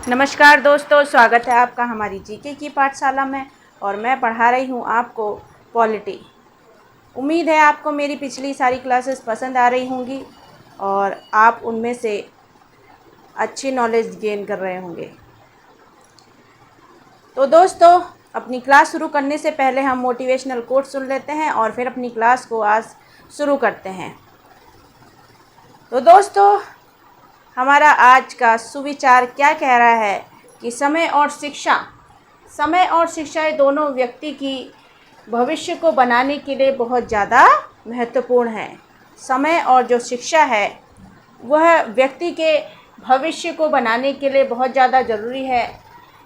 नमस्कार दोस्तों, स्वागत है आपका हमारी जीके की पाठशाला में। और मैं पढ़ा रही हूँ आपको पॉलिटी। उम्मीद है आपको मेरी पिछली सारी क्लासेस पसंद आ रही होंगी और आप उनमें से अच्छी नॉलेज गेन कर रहे होंगे। तो दोस्तों, अपनी क्लास शुरू करने से पहले हम मोटिवेशनल कोट सुन लेते हैं और फिर अपनी क्लास को आज शुरू करते हैं। तो दोस्तों, हमारा आज का सुविचार क्या कह रहा है कि समय और शिक्षा ये दोनों व्यक्ति की भविष्य को बनाने के लिए बहुत ज़्यादा महत्वपूर्ण है। समय और जो शिक्षा है वह व्यक्ति के भविष्य को बनाने के लिए बहुत ज़्यादा ज़रूरी है,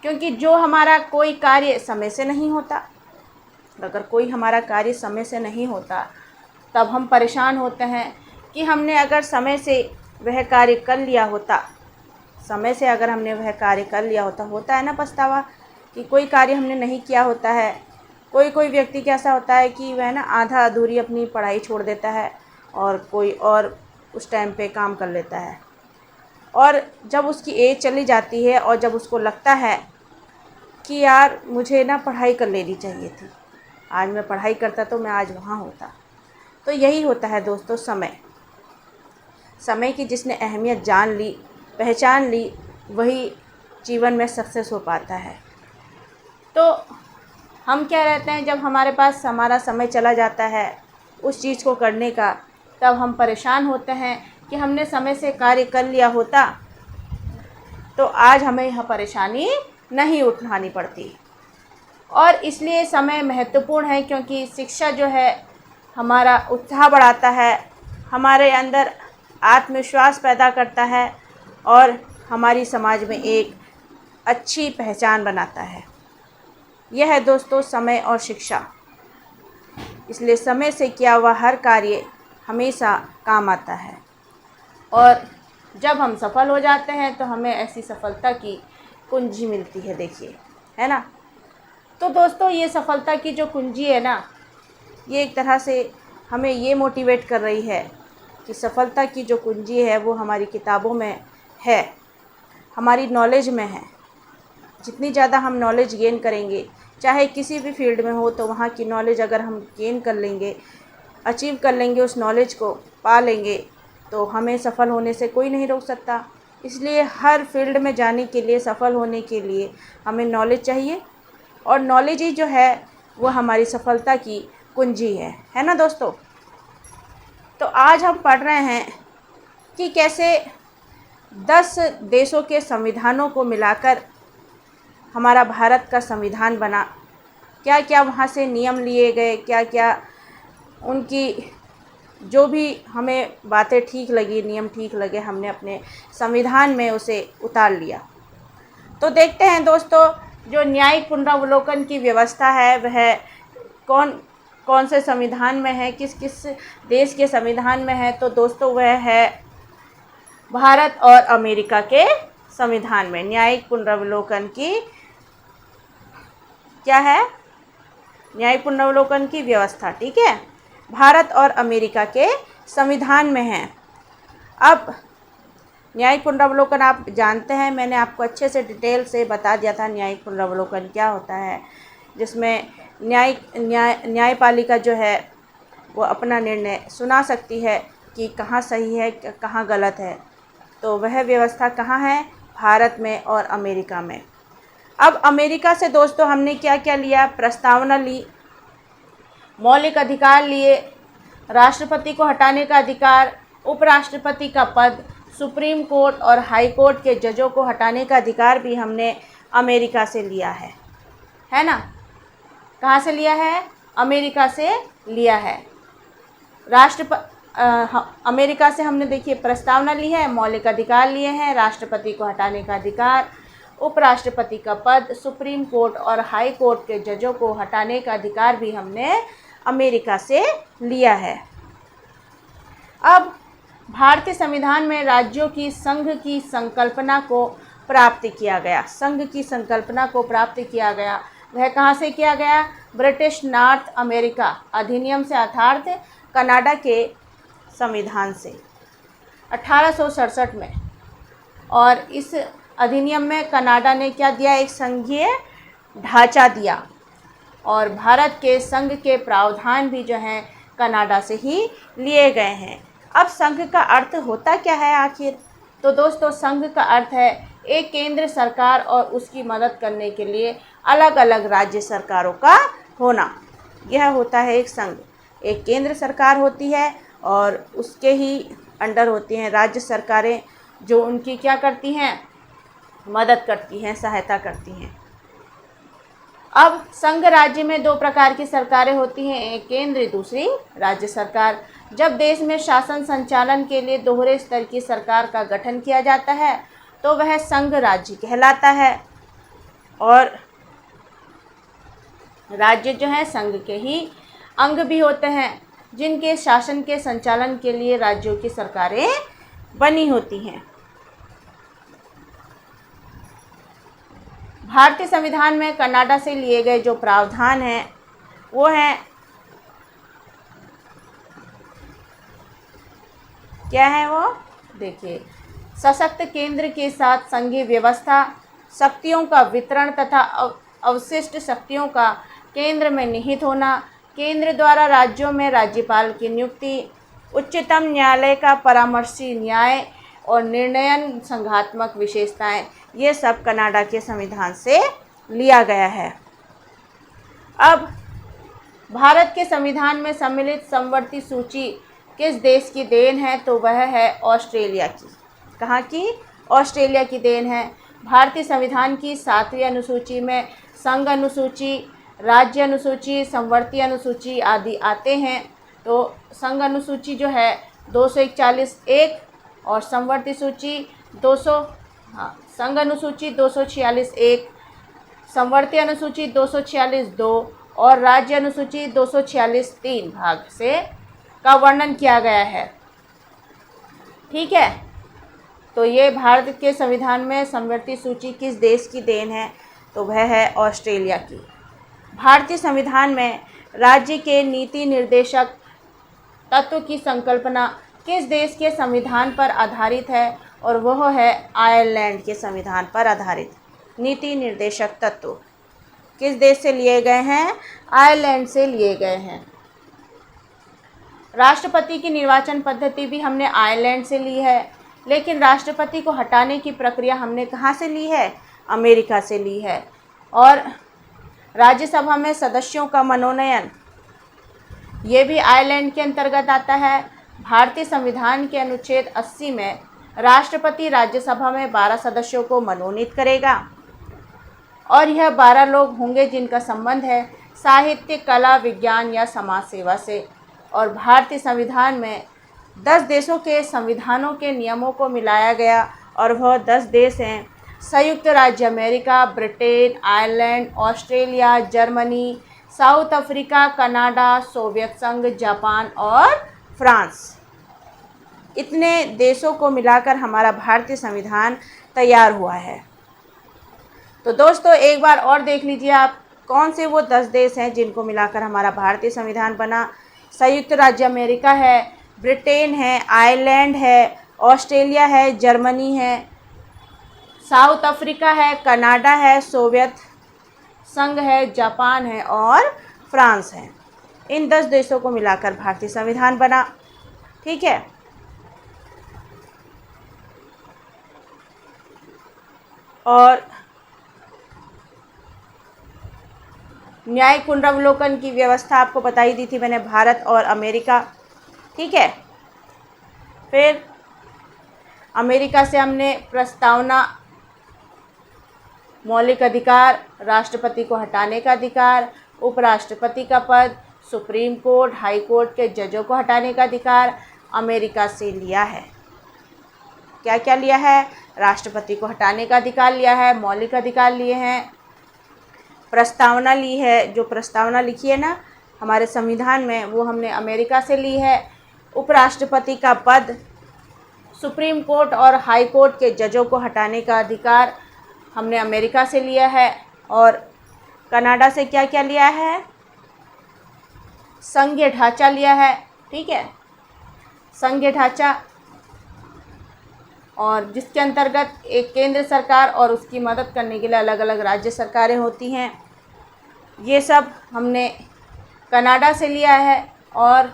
क्योंकि जो हमारा कोई कार्य समय से नहीं होता, अगर कोई हमारा कार्य समय से नहीं होता तब हम परेशान होते हैं कि हमने अगर समय से वह कार्य कर लिया होता, समय से अगर हमने वह कार्य कर लिया होता है ना पछतावा कि कोई कार्य हमने नहीं किया होता है। कोई व्यक्ति कैसा होता है कि वह ना आधा अधूरी अपनी पढ़ाई छोड़ देता है और कोई और उस टाइम पे काम कर लेता है, और जब उसकी एज चली जाती है और जब उसको लगता है कि यार मुझे ना पढ़ाई कर लेनी चाहिए थी, आज मैं पढ़ाई करता तो मैं आज वहाँ होता। तो यही होता है दोस्तों, समय की जिसने अहमियत जान ली, पहचान ली, वही जीवन में सक्सेस हो पाता है। तो हम क्या रहते हैं, जब हमारे पास हमारा समय चला जाता है उस चीज़ को करने का, तब हम परेशान होते हैं कि हमने समय से कार्य कर लिया होता तो आज हमें यह परेशानी नहीं उठानी पड़ती। और इसलिए समय महत्वपूर्ण है, क्योंकि शिक्षा जो है हमारा उत्साह बढ़ाता है, हमारे अंदर आत्मविश्वास पैदा करता है और हमारी समाज में एक अच्छी पहचान बनाता है। यह है दोस्तों समय और शिक्षा। इसलिए समय से किया हुआ हर कार्य हमेशा काम आता है, और जब हम सफल हो जाते हैं तो हमें ऐसी सफलता की कुंजी मिलती है, देखिए, है ना। तो दोस्तों, ये सफलता की जो कुंजी है ना, ये एक तरह से हमें ये मोटिवेट कर रही है कि सफलता की जो कुंजी है वो हमारी किताबों में है, हमारी नॉलेज में है। जितनी ज़्यादा हम नॉलेज गेन करेंगे, चाहे किसी भी फील्ड में हो, तो वहाँ की नॉलेज अगर हम गेन कर लेंगे, अचीव कर लेंगे, उस नॉलेज को पा लेंगे, तो हमें सफल होने से कोई नहीं रोक सकता। इसलिए हर फील्ड में जाने के लिए, सफल होने के लिए हमें नॉलेज चाहिए, और नॉलेज ही जो है वो हमारी सफलता की कुंजी है ना दोस्तों। तो आज हम पढ़ रहे हैं कि कैसे 10 देशों के संविधानों को मिलाकर हमारा भारत का संविधान बना, क्या क्या वहाँ से नियम लिए गए, क्या क्या उनकी जो भी हमें बातें ठीक लगी, नियम ठीक लगे, हमने अपने संविधान में उसे उतार लिया। तो देखते हैं दोस्तों, जो न्यायिक पुनरावलोकन की व्यवस्था है वह कौन कौन से संविधान में है, किस किस देश के संविधान में है। तो दोस्तों, वह है भारत और अमेरिका के संविधान में न्यायिक पुनरावलोकन की क्या है, न्यायिक पुनरावलोकन की व्यवस्था, ठीक है, भारत और अमेरिका के संविधान में है। अब न्यायिक पुनरावलोकन आप जानते हैं, मैंने आपको अच्छे से डिटेल से बता दिया था न्यायिक पुनरावलोकन क्या होता है, जिसमें न्यायपालिका जो है वो अपना निर्णय सुना सकती है कि कहाँ सही है कहाँ गलत है। तो वह व्यवस्था कहाँ है, भारत में और अमेरिका में। अब अमेरिका से दोस्तों हमने क्या क्या लिया, प्रस्तावना ली, मौलिक अधिकार लिए, राष्ट्रपति को हटाने का अधिकार, उपराष्ट्रपति का पद, सुप्रीम कोर्ट और हाई कोर्ट के जजों को हटाने का अधिकार भी हमने अमेरिका से लिया है ना। कहाँ से लिया है, अमेरिका से लिया है। अमेरिका से हमने देखिए प्रस्तावना ली है, मौलिक अधिकार लिए हैं, राष्ट्रपति को हटाने का अधिकार, उपराष्ट्रपति का पद, सुप्रीम कोर्ट और हाई कोर्ट के जजों को हटाने का अधिकार भी हमने अमेरिका से लिया है। अब भारतीय संविधान में राज्यों की संघ की संकल्पना को प्राप्त किया गया, संघ की संकल्पना को प्राप्त किया गया। वह कहाँ से किया गया, ब्रिटिश नॉर्थ अमेरिका अधिनियम से, अर्थात कनाडा के संविधान से 1867 में। और इस अधिनियम में कनाडा ने क्या दिया, एक संघीय ढांचा दिया और भारत के संघ के प्रावधान भी जो हैं कनाडा से ही लिए गए हैं। अब संघ का अर्थ होता क्या है आखिर? तो दोस्तों संघ का अर्थ है एक केंद्र सरकार और उसकी मदद करने के लिए अलग अलग राज्य सरकारों का होना। यह होता है एक संघ। एक केंद्र सरकार होती है और उसके ही अंडर होती हैं राज्य सरकारें जो उनकी क्या करती हैं, मदद करती हैं, सहायता करती हैं। अब संघ राज्य में दो प्रकार की सरकारें होती हैं, एक केंद्र दूसरी राज्य सरकार। जब देश में शासन संचालन के लिए दोहरे स्तर की सरकार का गठन किया जाता है तो वह संघ राज्य कहलाता है और राज्य जो है संघ के ही अंग भी होते हैं जिनके शासन के संचालन के लिए राज्यों की सरकारें बनी होती हैं। भारतीय संविधान में कनाडा से लिए गए जो प्रावधान हैं वो हैं, क्या है वो देखिए, सशक्त केंद्र के साथ संघीय व्यवस्था, शक्तियों का वितरण तथा अवशिष्ट शक्तियों का केंद्र में निहित होना, केंद्र द्वारा राज्यों में राज्यपाल की नियुक्ति, उच्चतम न्यायालय का परामर्शी न्याय और निर्णयन संघात्मक विशेषताएं, ये सब कनाडा के संविधान से लिया गया है। अब भारत के संविधान में सम्मिलित समवर्ती सूची किस देश की देन है? तो वह है ऑस्ट्रेलिया की। कहाँ की? ऑस्ट्रेलिया की देन है। भारतीय संविधान की 7वीं अनुसूची में संघ अनुसूची, राज्य अनुसूची, समवर्ती अनुसूची आदि आते हैं। तो संघ अनुसूची जो है 241 और समवर्ती सूची 200 संघ अनुसूची 246 समवर्ती अनुसूची 246 और राज्य अनुसूची 246 भाग से का वर्णन किया गया है। ठीक है, तो ये भारत के संविधान में समवर्ती सूची किस देश की देन है? तो वह है ऑस्ट्रेलिया की। भारतीय संविधान में राज्य के नीति निर्देशक तत्व की संकल्पना किस देश के संविधान पर आधारित है? और वह है आयरलैंड के संविधान पर आधारित। नीति निर्देशक तत्व किस देश से लिए गए हैं? आयरलैंड से लिए गए हैं। राष्ट्रपति की निर्वाचन पद्धति भी हमने आयरलैंड से ली है, लेकिन राष्ट्रपति को हटाने की प्रक्रिया हमने कहाँ से ली है? अमेरिका से ली है। और राज्यसभा में सदस्यों का मनोनयन ये भी आयरलैंड के अंतर्गत आता है। भारतीय संविधान के अनुच्छेद 80 में राष्ट्रपति राज्यसभा में 12 सदस्यों को मनोनीत करेगा और यह 12 लोग होंगे जिनका संबंध है साहित्य, कला, विज्ञान या समाज सेवा से। और भारतीय संविधान में 10 देशों के संविधानों के नियमों को मिलाया गया और वह 10 देश हैं संयुक्त राज्य America, Britain, Ireland, Australia, Germany, south Africa, Canada, Soviet संघ, जापान और फ्रांस। इतने देशों को मिलाकर हमारा भारतीय संविधान तैयार हुआ है। तो दोस्तों एक बार और देख लीजिए आप, कौन से वो 10 देश हैं जिनको मिलाकर हमारा भारतीय संविधान बना। संयुक्त राज्य अमेरिका है, ब्रिटेन है, आयरलैंड है, ऑस्ट्रेलिया है, जर्मनी है, साउथ अफ्रीका है, कनाडा है, सोवियत संघ है, जापान है और फ्रांस है। इन 10 देशों को मिलाकर भारतीय संविधान बना। ठीक है, और न्याय पुनरावलोकन की व्यवस्था आपको बताई दी थी मैंने, भारत और अमेरिका। ठीक है, फिर अमेरिका से हमने प्रस्तावना, मौलिक अधिकार, राष्ट्रपति को हटाने का अधिकार, उपराष्ट्रपति का पद, सुप्रीम कोर्ट, हाई कोर्ट के जजों को हटाने का अधिकार अमेरिका से लिया है। क्या क्या लिया है? राष्ट्रपति को हटाने का अधिकार लिया है, मौलिक अधिकार लिए हैं, प्रस्तावना ली है, जो प्रस्तावना लिखी है ना हमारे संविधान में वो हमने अमेरिका से ली है, उपराष्ट्रपति का पद, सुप्रीम कोर्ट और हाई कोर्ट के जजों को हटाने का अधिकार हमने अमेरिका से लिया है। और कनाडा से क्या क्या लिया है? संघीय ढांचा लिया है। ठीक है, संघीय ढांचा और जिसके अंतर्गत एक केंद्र सरकार और उसकी मदद करने के लिए अलग अलग राज्य सरकारें होती हैं। ये सब हमने कनाडा से लिया है। और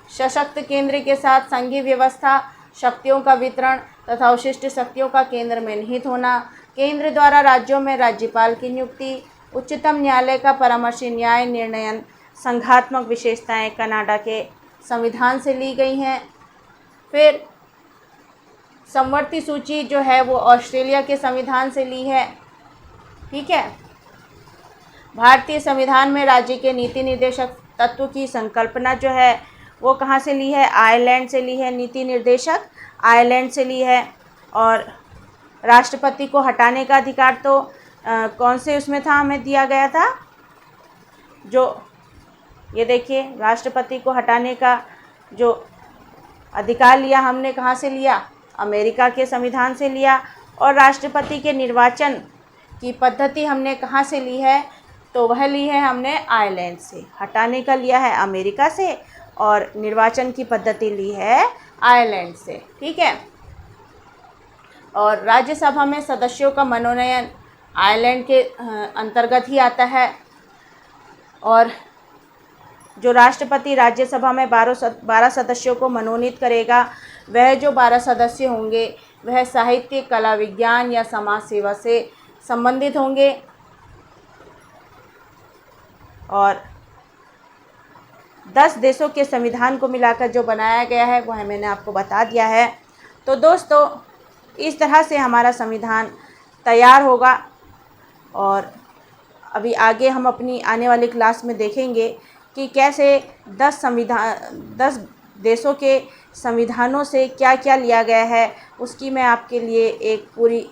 सशक्त केंद्र के साथ संघीय व्यवस्था, शक्तियों का वितरण तथा विशिष्ट शक्तियों का केंद्र में निहित होना, केंद्र द्वारा राज्यों में राज्यपाल की नियुक्ति, उच्चतम न्यायालय का परामर्शी न्याय निर्णयन, संघात्मक विशेषताएं कनाडा के संविधान से ली गई हैं। फिर समवर्ती सूची जो है वो ऑस्ट्रेलिया के संविधान से ली है। ठीक है। भारतीय संविधान में राज्य के नीति निर्देशक तत्व की संकल्पना जो है वो कहाँ से ली है? आयरलैंड से ली है। नीति निर्देशक आयरलैंड से ली है। और राष्ट्रपति को हटाने का अधिकार तो कौन से उसमें था, हमें दिया गया था? जो ये देखिए, राष्ट्रपति को हटाने का जो अधिकार लिया हमने कहाँ से लिया? अमेरिका के संविधान से लिया। और राष्ट्रपति के निर्वाचन की पद्धति हमने कहाँ से ली है? तो वह ली है हमने आयरलैंड से। हटाने का लिया है अमेरिका से और निर्वाचन की पद्धति ली है आयरलैंड से। ठीक है। और राज्यसभा में सदस्यों का मनोनयन आयरलैंड के अंतर्गत ही आता है। और जो राष्ट्रपति राज्यसभा में 12 सदस्यों को मनोनीत करेगा, वह जो 12 सदस्य होंगे वह साहित्य, कला, विज्ञान या समाज सेवा से संबंधित होंगे। और 10 देशों के संविधान को मिलाकर जो बनाया गया है वह मैंने आपको बता दिया है। तो दोस्तों, इस तरह से हमारा संविधान तैयार होगा। और अभी आगे हम अपनी आने वाली क्लास में देखेंगे कि कैसे 10 देशों के संविधानों से क्या क्या लिया गया है। उसकी मैं आपके लिए एक पूरी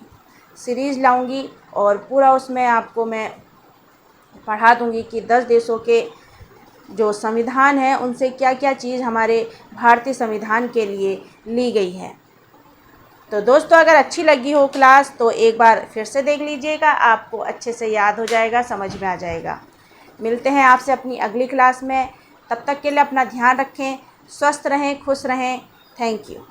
सीरीज़ लाऊंगी और पूरा उसमें आपको मैं पढ़ा दूंगी कि 10 देशों के जो संविधान है उनसे क्या क्या चीज़ हमारे भारतीय संविधान के लिए ली गई है। तो दोस्तों, अगर अच्छी लगी हो क्लास तो एक बार फिर से देख लीजिएगा, आपको अच्छे से याद हो जाएगा, समझ में आ जाएगा। मिलते हैं आपसे अपनी अगली क्लास में। तब तक के लिए अपना ध्यान रखें, स्वस्थ रहें, खुश रहें। Thank you.